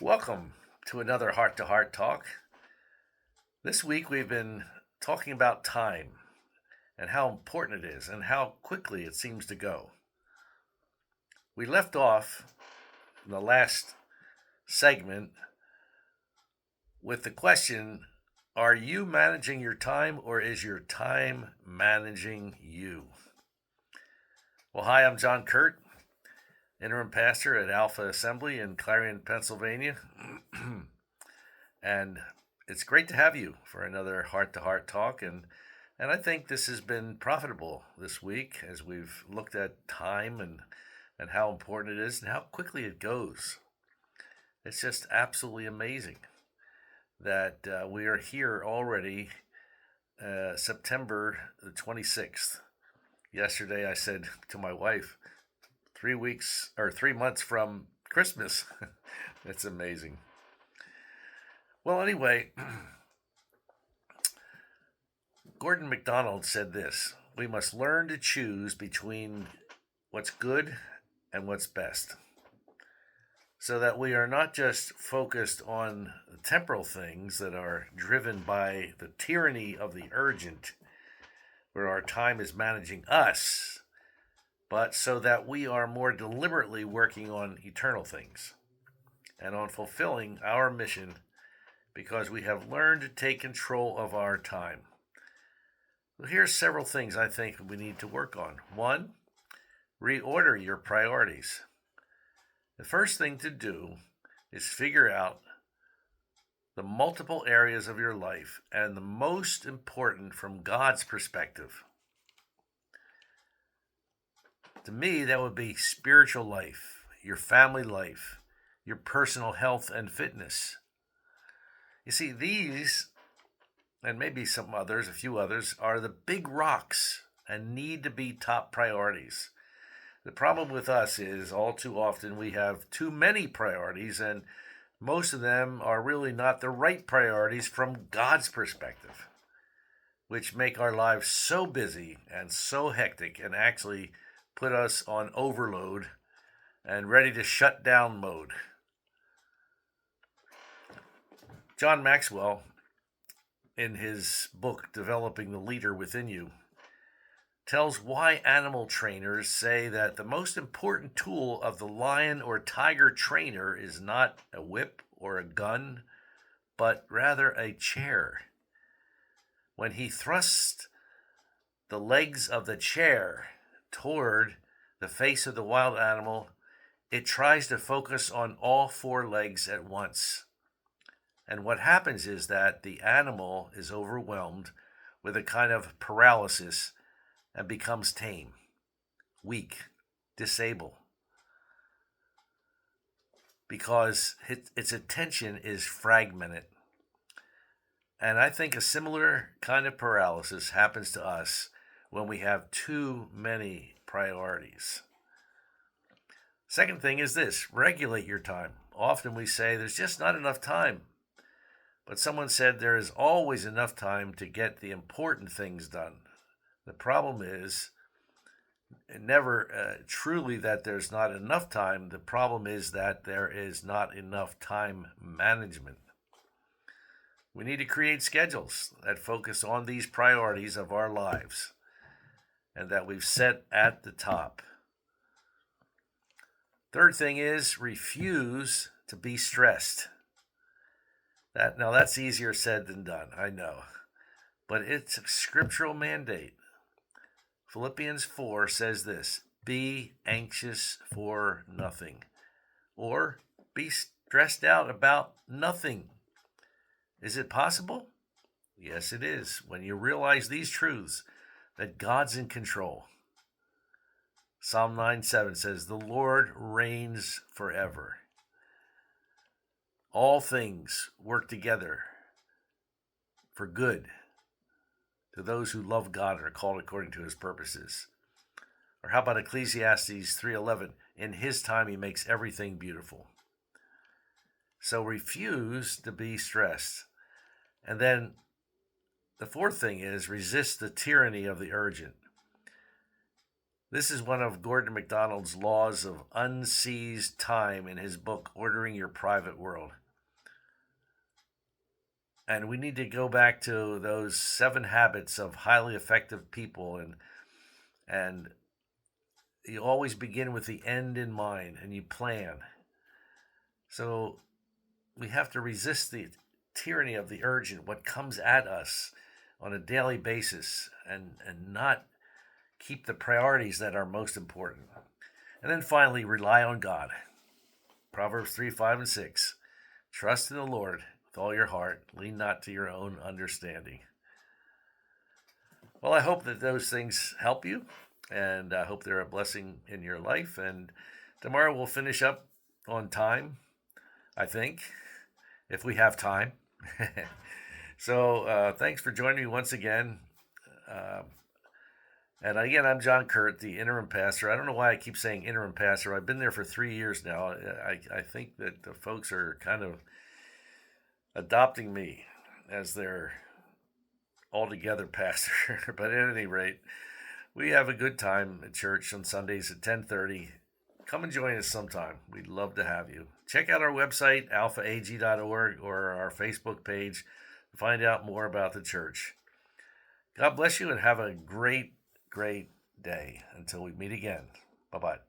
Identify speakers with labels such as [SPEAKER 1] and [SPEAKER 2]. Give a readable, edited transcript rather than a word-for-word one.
[SPEAKER 1] Welcome to another Heart to Heart Talk. This week we've been talking about time and how important it is and how quickly it seems to go. We left off in the last segment with the question, are you managing your time or is your time managing you? Well, hi, I'm John Kuert, interim pastor at Alpha Assembly in Clarion, Pennsylvania. And it's great to have you for another heart to heart talk. And I think this has been profitable this week as we've looked at time and how important it is and how quickly it goes. It's just absolutely amazing that we are here already, September the 26th. Yesterday I said to my wife, 3 weeks or 3 months from Christmas. It's amazing. Well, anyway, Gordon MacDonald said this: we must learn to choose between what's good and what's best, so that we are not just focused on the temporal things that are driven by the tyranny of the urgent, where our time is managing us, but so that we are more deliberately working on eternal things and on fulfilling our mission because we have learned to take control of our time. Well, here's several things I think we need to work on. One, reorder your priorities. The first thing to do is figure out the multiple areas of your life and the most important from God's perspective. To me, that would be spiritual life, your family life, your personal health and fitness. You see, these, and maybe some others, a few others, are the big rocks and need to be top priorities. The problem with us is all too often we have too many priorities, and most of them are really not the right priorities from God's perspective, which make our lives so busy and so hectic and actually put us on overload and ready to shut down mode. John Maxwell, in his book Developing the Leader Within You, tells why animal trainers say that the most important tool of the lion or tiger trainer is not a whip or a gun, but rather a chair. When he thrusts the legs of the chair toward the face of the wild animal, it tries to focus on all four legs at once. And what happens is that the animal is overwhelmed with a kind of paralysis and becomes tame, weak, disabled, because its attention is fragmented. And I think a similar kind of paralysis happens to us when we have too many priorities. Second thing is this: regulate your time. Often we say there's just not enough time. But someone said there is always enough time to get the important things done. The problem is never truly that there's not enough time. The problem is that there is not enough time management. We need to create schedules that focus on these priorities of our lives and that we've set at the top. Third thing is refuse to be stressed. That's easier said than done, I know. But it's a scriptural mandate. Philippians 4 says this: be anxious for nothing, or be stressed out about nothing. Is it possible? Yes, it is, when you realize these truths, that God's in control. Psalm 9:7 says, the Lord reigns forever. All things work together for good to those who love God and are called according to his purposes. Or how about Ecclesiastes 3:11? In his time he makes everything beautiful. So refuse to be stressed. And then the fourth thing is resist the tyranny of the urgent. This is one of Gordon MacDonald's laws of unseized time in his book, Ordering Your Private World. And we need to go back to those 7 habits of highly effective people, and you always begin with the end in mind and you plan. So we have to resist the tyranny of the urgent, what comes at us on a daily basis, and not keep the priorities that are most important. And then finally, rely on God. Proverbs 3, 5, and 6. Trust in the Lord with all your heart. Lean not to your own understanding. Well, I hope that those things help you, and I hope they're a blessing in your life. And tomorrow we'll finish up on time, I think, if we have time. So thanks for joining me once again. Uh, and again, I'm John Kuert, the interim pastor. I don't know why I keep saying interim pastor. I've been there for 3 years now. I think that the folks are kind of adopting me as their altogether pastor. But at any rate, we have a good time at church on Sundays at 10:30. Come and join us sometime. We'd love to have you. Check out our website, alphaag.org, or our Facebook page to find out more about the church. God bless you and have a great, great day until we meet again. Bye-bye.